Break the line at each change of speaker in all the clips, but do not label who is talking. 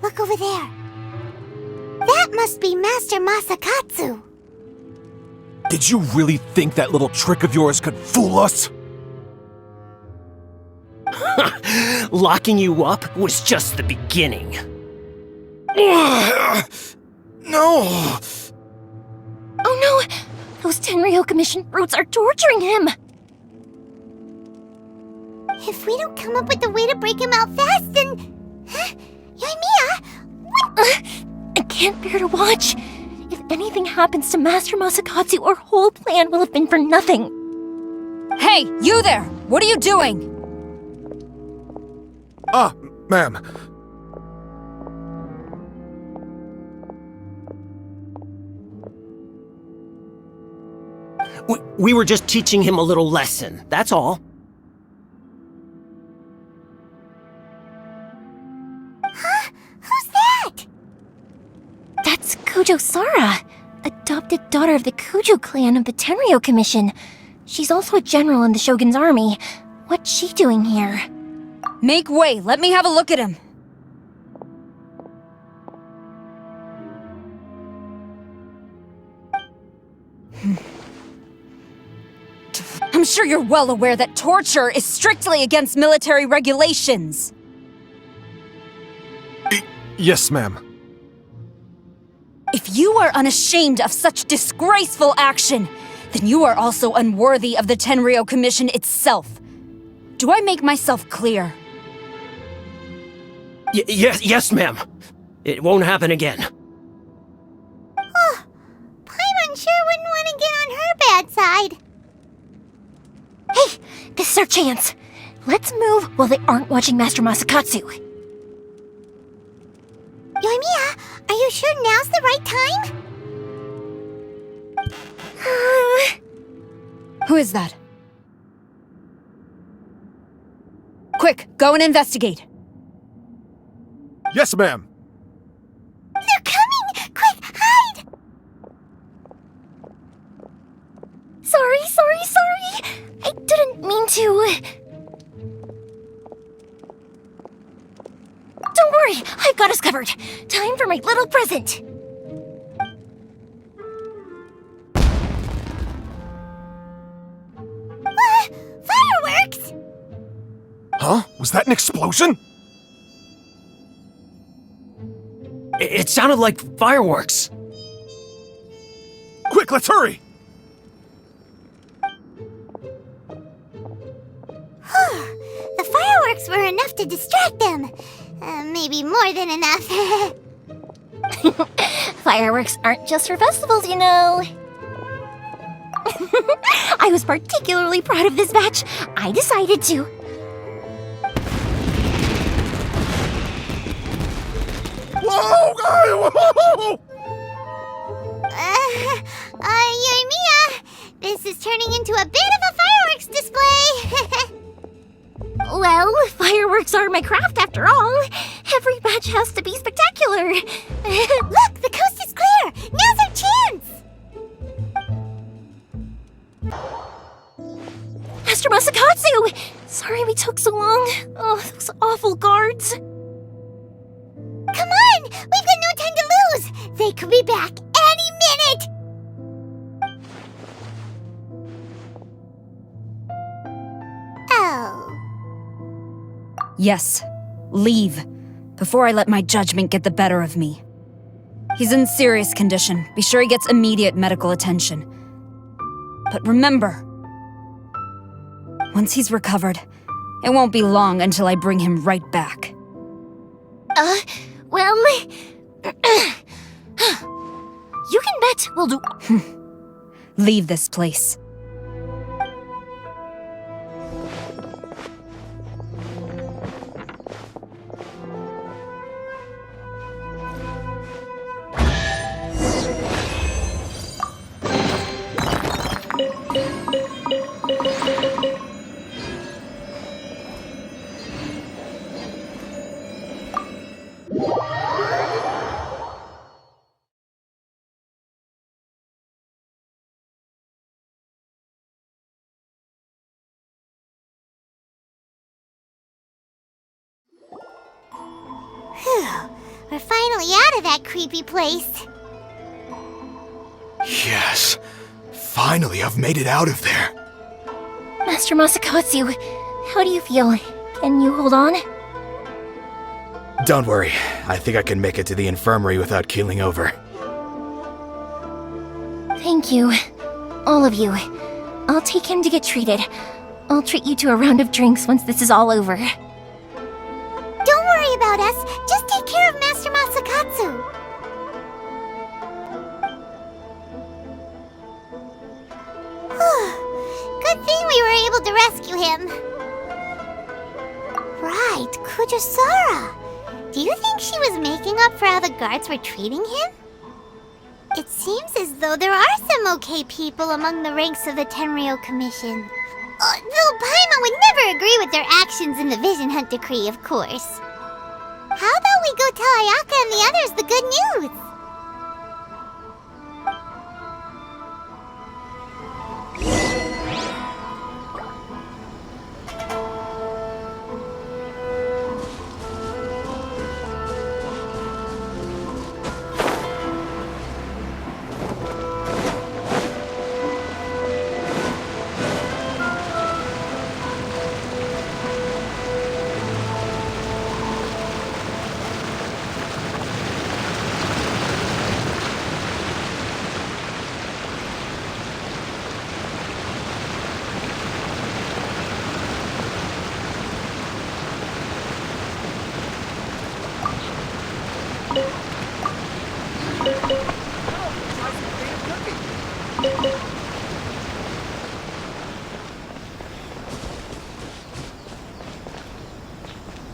Look over there. That must be Master Masakatsu.
Did you really think that little trick of yours could fool us?
Locking you up was just the beginning.
No!
Oh no! Those Tenryou Commission brutes are torturing him! If we don't come up with a way to break him out fast, then... Yoimiya! I can't bear to watch. If anything happens to Master Masakatsu, our whole plan will have been for nothing.
Hey, you there! What are you doing?
Ma'am.
We were just teaching him a little lesson, that's all.
Huh? Who's that? That's Kujo Sara, adopted daughter of the Kujo clan of the Tenryou Commission. She's also a general in the Shogun's army. What's she doing here?
Make way, let me have a look at him. I'm sure you're well aware that torture is strictly against military regulations.
Yes, ma'am.
If you are unashamed of such disgraceful action, then you are also unworthy of the Tenryou Commission itself. Do I make myself clear?
Yes, ma'am. It won't happen again.
Oh, Paimon sure wouldn't want to get on her bad side. Hey, this is our chance. Let's move while they aren't watching Master Masakatsu. Yoimiya, are you sure now's the right time?
Who is that? Quick, go and investigate.
Yes, ma'am.
They're coming! Quick, hide! Sorry. I didn't mean to. Don't worry, I've got us covered. Time for my little present. Fireworks!
Huh? Was that an explosion?
It sounded like fireworks.
Quick, let's hurry!
The fireworks were enough to distract them. Maybe more than enough. Fireworks aren't just for festivals, you know. I was particularly proud of this batch. I decided to.
Whoa! Whoa!
Yoimiya, this is turning into a bit of a fireworks display. Well, fireworks are my craft after all. Every batch has to be spectacular. Look, the coast is clear. Now's our chance. Master Masakatsu! Sorry we took so long. Oh, those awful guards. Come on! We've got no time to lose! They could be back any minute! Oh.
Yes, leave, before I let my judgment get the better of me. He's in serious condition. Be sure he gets immediate medical attention. But remember, once he's recovered, it won't be long until I bring him right back.
Well... You can bet we'll do...
Leave this place.
We're finally out of that creepy place.
Yes. Finally, I've made it out of there.
Master Masakatsu, how do you feel? Can you hold on?
Don't worry. I think I can make it to the infirmary without keeling over.
Thank you. All of you. I'll take him to get treated. I'll treat you to a round of drinks once this is all over. Don't worry about us. Just take care of Master Masakatsu. Good thing we were able to rescue him. Right, Kujosara. Do you think she was making up for how the guards were treating him? It seems as though there are some okay people among the ranks of the Tenryou Commission. Though Paimon would never agree with their actions in the Vision Hunt Decree, of course. How about we go tell Ayaka and the others the good news?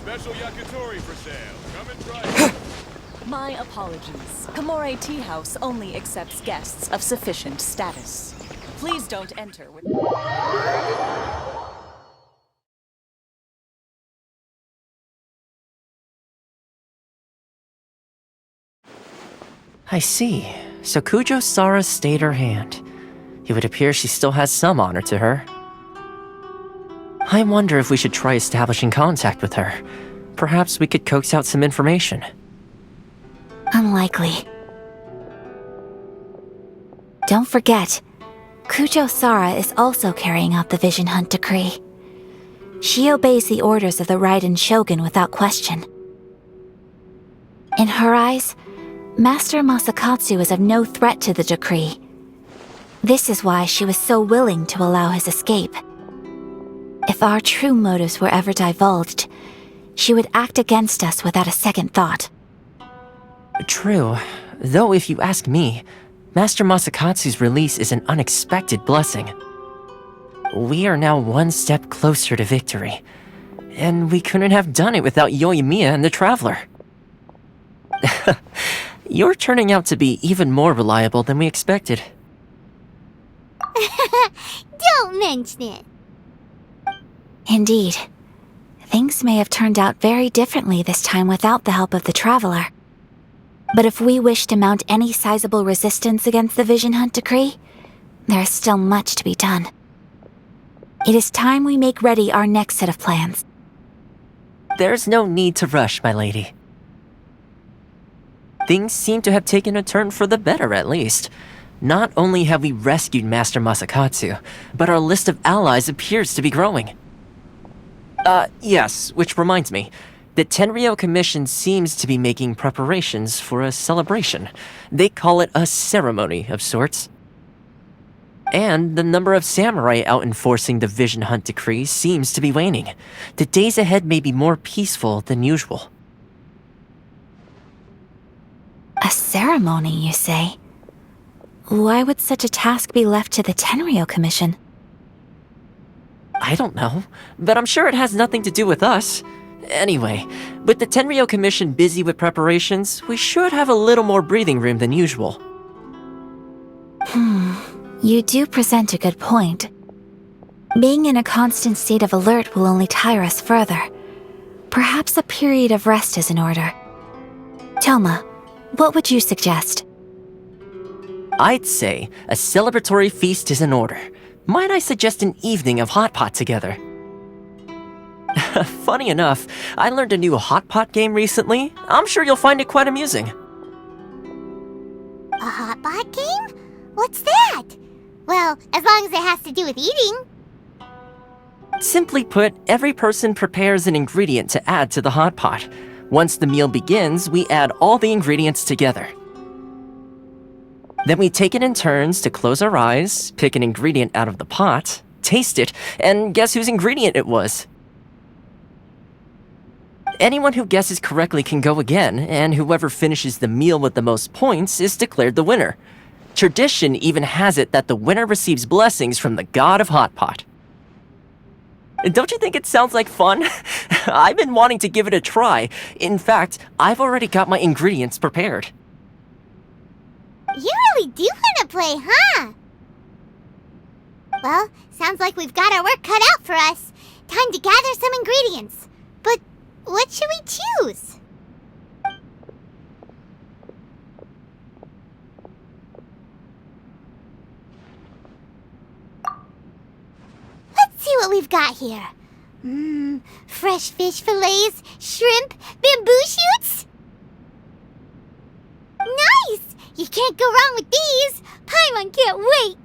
Special yakitori for sale. Come and try it.
My apologies. Kamore Tea House only accepts guests of sufficient status. Please don't enter with...
I see. So Kujo-Sara stayed her hand. It would appear she still has some honor to her. I wonder if we should try establishing contact with her. Perhaps we could coax out some information.
Unlikely. Don't forget, Kujo-Sara is also carrying out the Vision Hunt Decree. She obeys the orders of the Raiden Shogun without question. In her eyes, Master Masakatsu is of no threat to the decree. This is why she was so willing to allow his escape. If our true motives were ever divulged, she would act against us without a second thought.
True, though if you ask me, Master Masakatsu's release is an unexpected blessing. We are now one step closer to victory, and we couldn't have done it without Yoimiya and the Traveler. You're turning out to be even more reliable than we expected.
Don't mention it. Indeed. Things may have turned out very differently this time without the help of the Traveler. But if we wish to mount any sizable resistance against the Vision Hunt Decree, there is still much to be done. It is time we make ready our next set of plans.
There's no need to rush, my lady. Things seem to have taken a turn for the better, at least. Not only have we rescued Master Masakatsu, but our list of allies appears to be growing. Yes, which reminds me. The Tenryou Commission seems to be making preparations for a celebration. They call it a ceremony of sorts. And the number of samurai out enforcing the Vision Hunt decree seems to be waning. The days ahead may be more peaceful than usual.
A ceremony, you say? Why would such a task be left to the Tenryou Commission?
I don't know, but I'm sure it has nothing to do with us. Anyway, with the Tenryou Commission busy with preparations, we should have a little more breathing room than usual.
You do present a good point. Being in a constant state of alert will only tire us further. Perhaps a period of rest is in order. Toma, what would you suggest?
I'd say a celebratory feast is in order. Might I suggest an evening of hot pot together? Funny enough, I learned a new hot pot game recently. I'm sure you'll find it quite amusing.
A hot pot game? What's that? Well, as long as it has to do with eating.
Simply put, every person prepares an ingredient to add to the hot pot. Once the meal begins, we add all the ingredients together. Then we take it in turns to close our eyes, pick an ingredient out of the pot, taste it, and guess whose ingredient it was. Anyone who guesses correctly can go again, and whoever finishes the meal with the most points is declared the winner. Tradition even has it that the winner receives blessings from the god of hot pot. Don't you think it sounds like fun? I've been wanting to give it a try. In fact, I've already got my ingredients prepared.
You really do want to play, huh? Well, sounds like we've got our work cut out for us. Time to gather some ingredients. But what should we choose? Let's see what we've got here. Fresh fish fillets, shrimp, bamboo shoots. Nice! You can't go wrong with these! Paimon can't wait!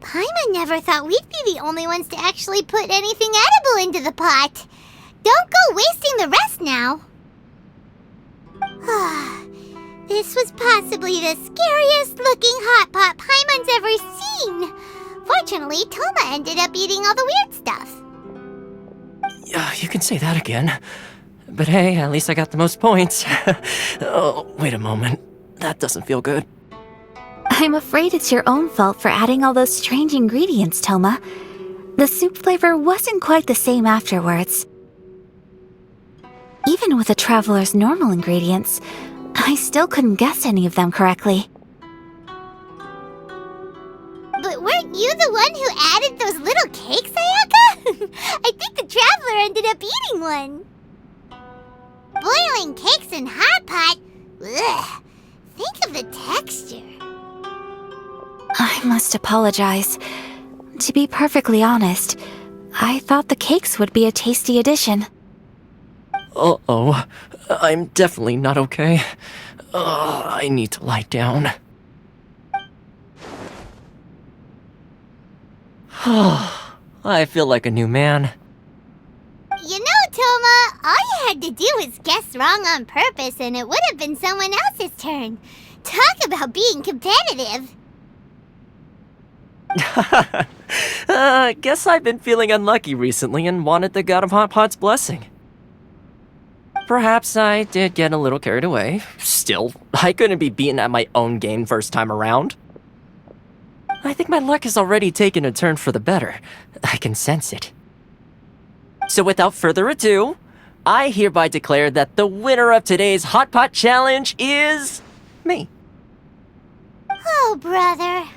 Paimon never thought we'd be the only ones to actually put anything edible into the pot. Don't go wasting the rest now. This was possibly the scariest looking hot pot Paimon's ever seen. Fortunately, Toma ended up eating all the weird stuff.
You can say that again. But hey, at least I got the most points. Oh, wait a moment. That doesn't feel good.
I'm afraid it's your own fault for adding all those strange ingredients, Toma. The soup flavor wasn't quite the same afterwards. Even with the traveler's normal ingredients, I still couldn't guess any of them correctly.
But weren't you the one who added those little cakes, Ayaka? I think the traveler ended up eating one. Boiling cakes in hot pot? Ugh. Think of the texture.
I must apologize. To be perfectly honest, I thought the cakes would be a tasty addition.
Uh-oh. I'm definitely not okay. I need to lie down. I feel like a new man.
You know, Toma, all you had to do was guess wrong on purpose and it would have been someone else's turn. Talk about being competitive.
Guess I've been feeling unlucky recently and wanted the god of hot pot's blessing. Perhaps I did get a little carried away. Still, I couldn't be beaten at my own game first time around. I think my luck has already taken a turn for the better. I can sense it. So without further ado, I hereby declare that the winner of today's Hot Pot Challenge is... me.
Oh, brother.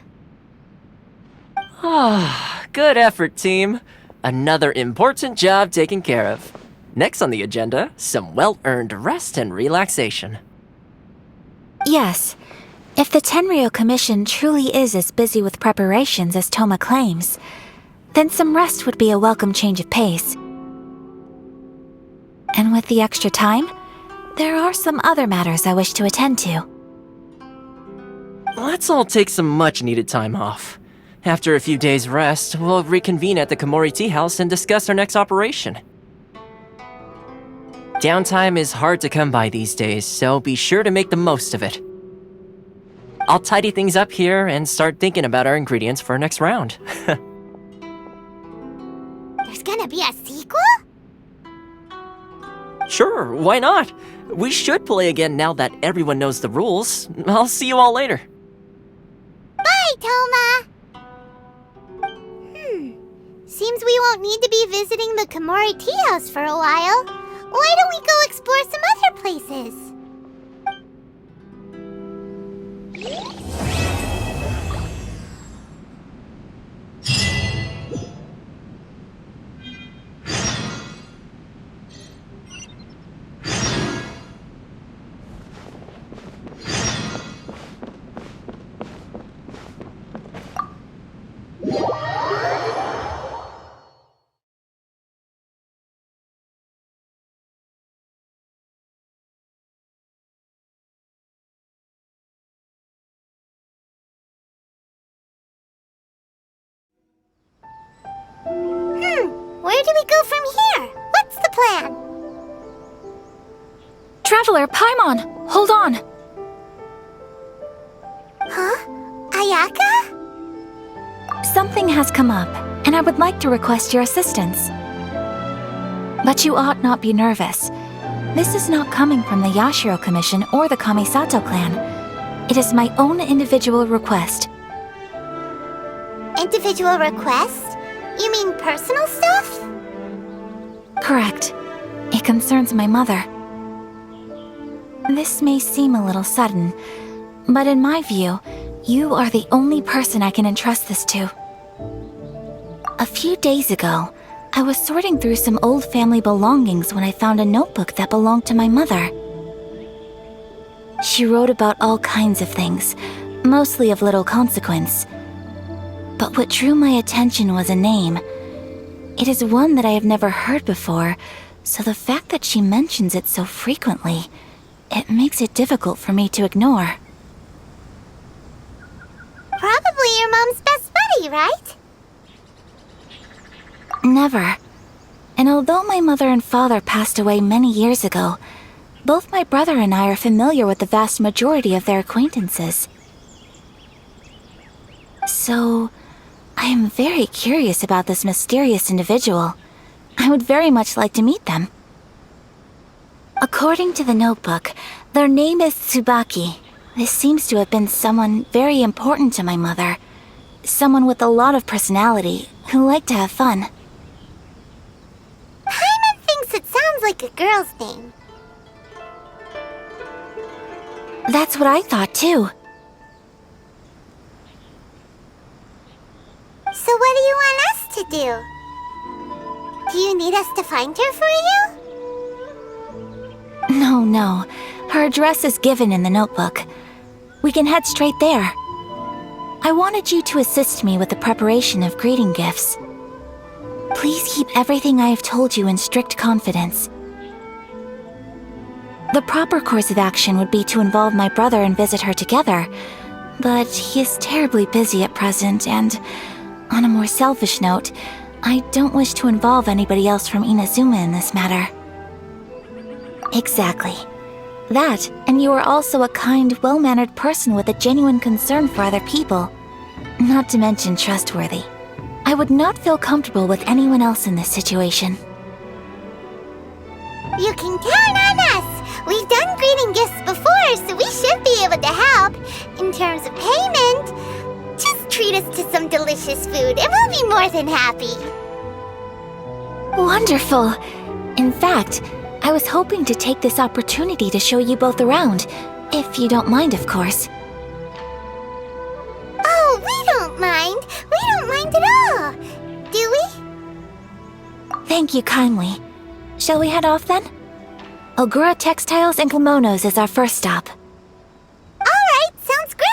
Good effort, team. Another important job taken care of. Next on the agenda, some well-earned rest and relaxation.
Yes. If the Tenryou Commission truly is as busy with preparations as Toma claims, then some rest would be a welcome change of pace. And with the extra time, there are some other matters I wish to attend to.
Let's all take some much-needed time off. After a few days' rest, we'll reconvene at the Komori Tea House and discuss our next operation. Downtime is hard to come by these days, so be sure to make the most of it. I'll tidy things up here and start thinking about our ingredients for our next round.
There's gonna be a sequel?
Sure, why not? We should play again now that everyone knows the rules. I'll see you all later.
Bye, Toma! Seems we won't need to be visiting the Komori Tea House for a while. Why don't we go explore some other places? Where do we go from here? What's the plan?
Traveler, Paimon, hold on.
Huh? Ayaka?
Something has come up, and I would like to request your assistance. But you ought not be nervous. This is not coming from the Yashiro Commission or the Kamisato clan. It is my own individual request.
Individual request? You mean personal stuff?
Correct. It concerns my mother. This may seem a little sudden, but in my view, you are the only person I can entrust this to. A few days ago, I was sorting through some old family belongings when I found a notebook that belonged to my mother. She wrote about all kinds of things, mostly of little consequence. But what drew my attention was a name. It is one that I have never heard before, so the fact that she mentions it so frequently, it makes it difficult for me to ignore.
Probably your mom's best buddy, right?
Never. And although my mother and father passed away many years ago, both my brother and I are familiar with the vast majority of their acquaintances. So, I am very curious about this mysterious individual. I would very much like to meet them. According to the notebook, their name is Tsubaki. This seems to have been someone very important to my mother. Someone with a lot of personality, who liked to have fun.
Paimon thinks it sounds like a girl's name.
That's what I thought too.
So what do you want us to do? Do you need us to find her for you?
No. Her address is given in the notebook. We can head straight there. I wanted you to assist me with the preparation of greeting gifts. Please keep everything I have told you in strict confidence. The proper course of action would be to involve my brother and visit her together, but he is terribly busy at present, and on a more selfish note, I don't wish to involve anybody else from Inazuma in this matter. Exactly. That, and you are also a kind, well-mannered person with a genuine concern for other people. Not to mention trustworthy. I would not feel comfortable with anyone else in this situation.
You can count on us! We've done greeting gifts before, so we should be able to help. In terms of payment, just treat us to some delicious food and we'll be more than happy.
Wonderful! In fact, I was hoping to take this opportunity to show you both around, if you don't mind, of course.
Oh, we don't mind. We don't mind at all. Do we?
Thank you kindly. Shall we head off then? Ogura Textiles and Kimonos is our first stop.
All right, sounds great.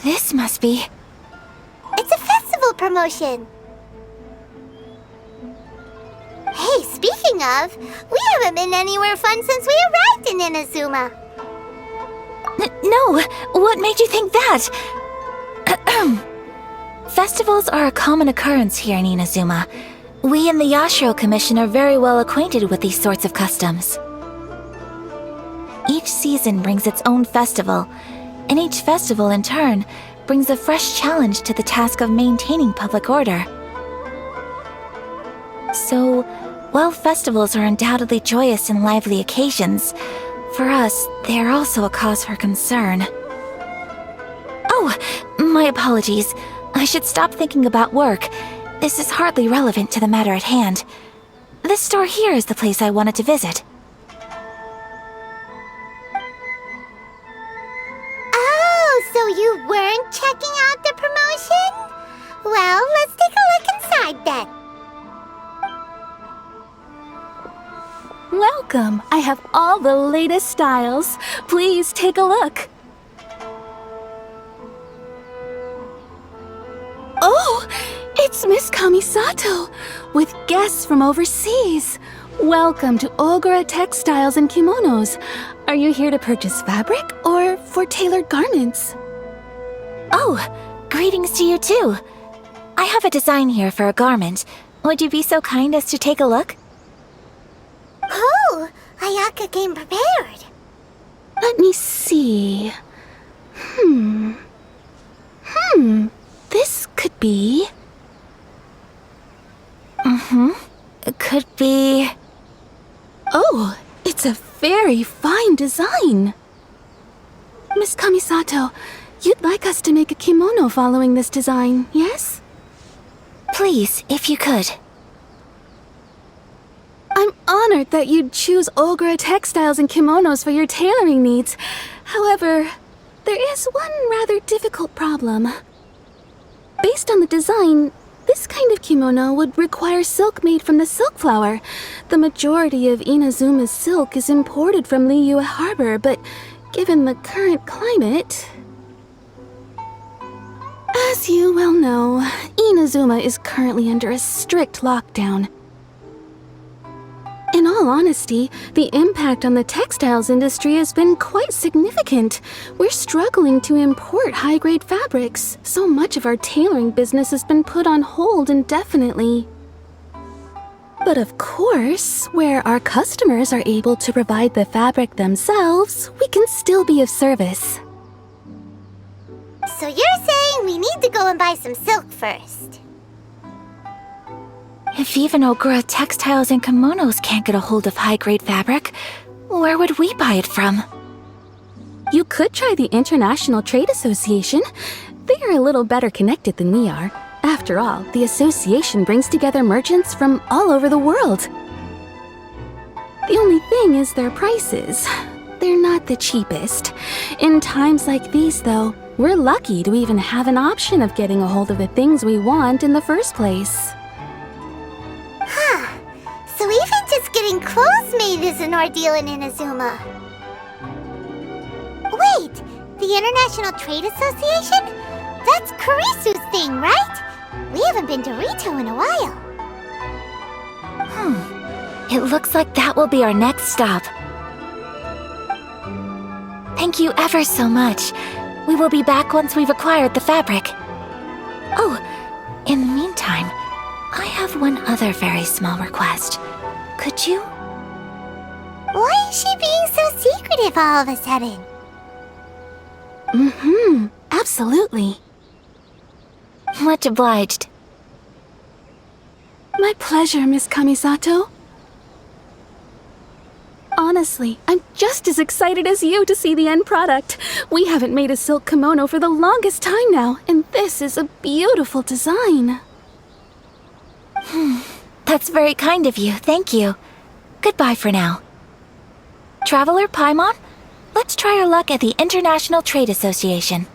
This must be...
It's a festival promotion. Hey, speaking of, we haven't been anywhere fun since we arrived in Inazuma.
No, what made you think that? Festivals are a common occurrence here in Inazuma. We in the Yashiro Commission are very well acquainted with these sorts of customs. Each season brings its own festival, and each festival in turn brings a fresh challenge to the task of maintaining public order. So, while festivals are undoubtedly joyous and lively occasions, for us, they are also a cause for concern. Oh, my apologies. I should stop thinking about work. This is hardly relevant to the matter at hand. This store here is the place I wanted to visit.
Oh, so you weren't checking out the promotion? Well, let's take a look inside then.
Welcome! I have all the latest styles. Please take a look. Oh! It's Miss Kamisato, with guests from overseas. Welcome to Ogura Textiles and Kimonos. Are you here to purchase fabric or for tailored garments?
Oh, greetings to you too. I have a design here for a garment. Would you be so kind as to take a look?
Oh, Ayaka came prepared.
Let me see. This could be...
Could be...
Oh, it's a very fine design. Miss Kamisato, you'd like us to make a kimono following this design, yes?
Please, if you could.
I'm honored that you'd choose Ogura Textiles and Kimonos for your tailoring needs. However, there is one rather difficult problem. Based on the design, this kind of kimono would require silk made from the silk flower. The majority of Inazuma's silk is imported from Liyue Harbor, but given the current climate... As you well know, Inazuma is currently under a strict lockdown. In all honesty, the impact on the textiles industry has been quite significant. We're struggling to import high-grade fabrics. So much of our tailoring business has been put on hold indefinitely. But of course, where our customers are able to provide the fabric themselves, we can still be of service.
So you're saying we need to go and buy some silk first?
If even Ogura Textiles and Kimonos can't get a hold of high-grade fabric, where would we buy it from?
You could try the International Trade Association. They are a little better connected than we are. After all, the association brings together merchants from all over the world. The only thing is their prices. They're not the cheapest. In times like these, though, we're lucky to even have an option of getting a hold of the things we want in the first place.
So even just getting clothes made is an ordeal in Inazuma. Wait, the International Trade Association? That's Kurisu's thing, right? We haven't been to Rito in a while.
It looks like that will be our next stop. Thank you ever so much. We will be back once we've acquired the fabric. Oh, in the meantime, I have one other very small request. Could you?
Why is she being so secretive all of a sudden?
Absolutely.
Much obliged.
My pleasure, Miss Kamisato. Honestly, I'm just as excited as you to see the end product. We haven't made a silk kimono for the longest time now, and this is a beautiful design.
That's very kind of you, thank you. Goodbye for now. Traveler Paimon, let's try our luck at the International Trade Association.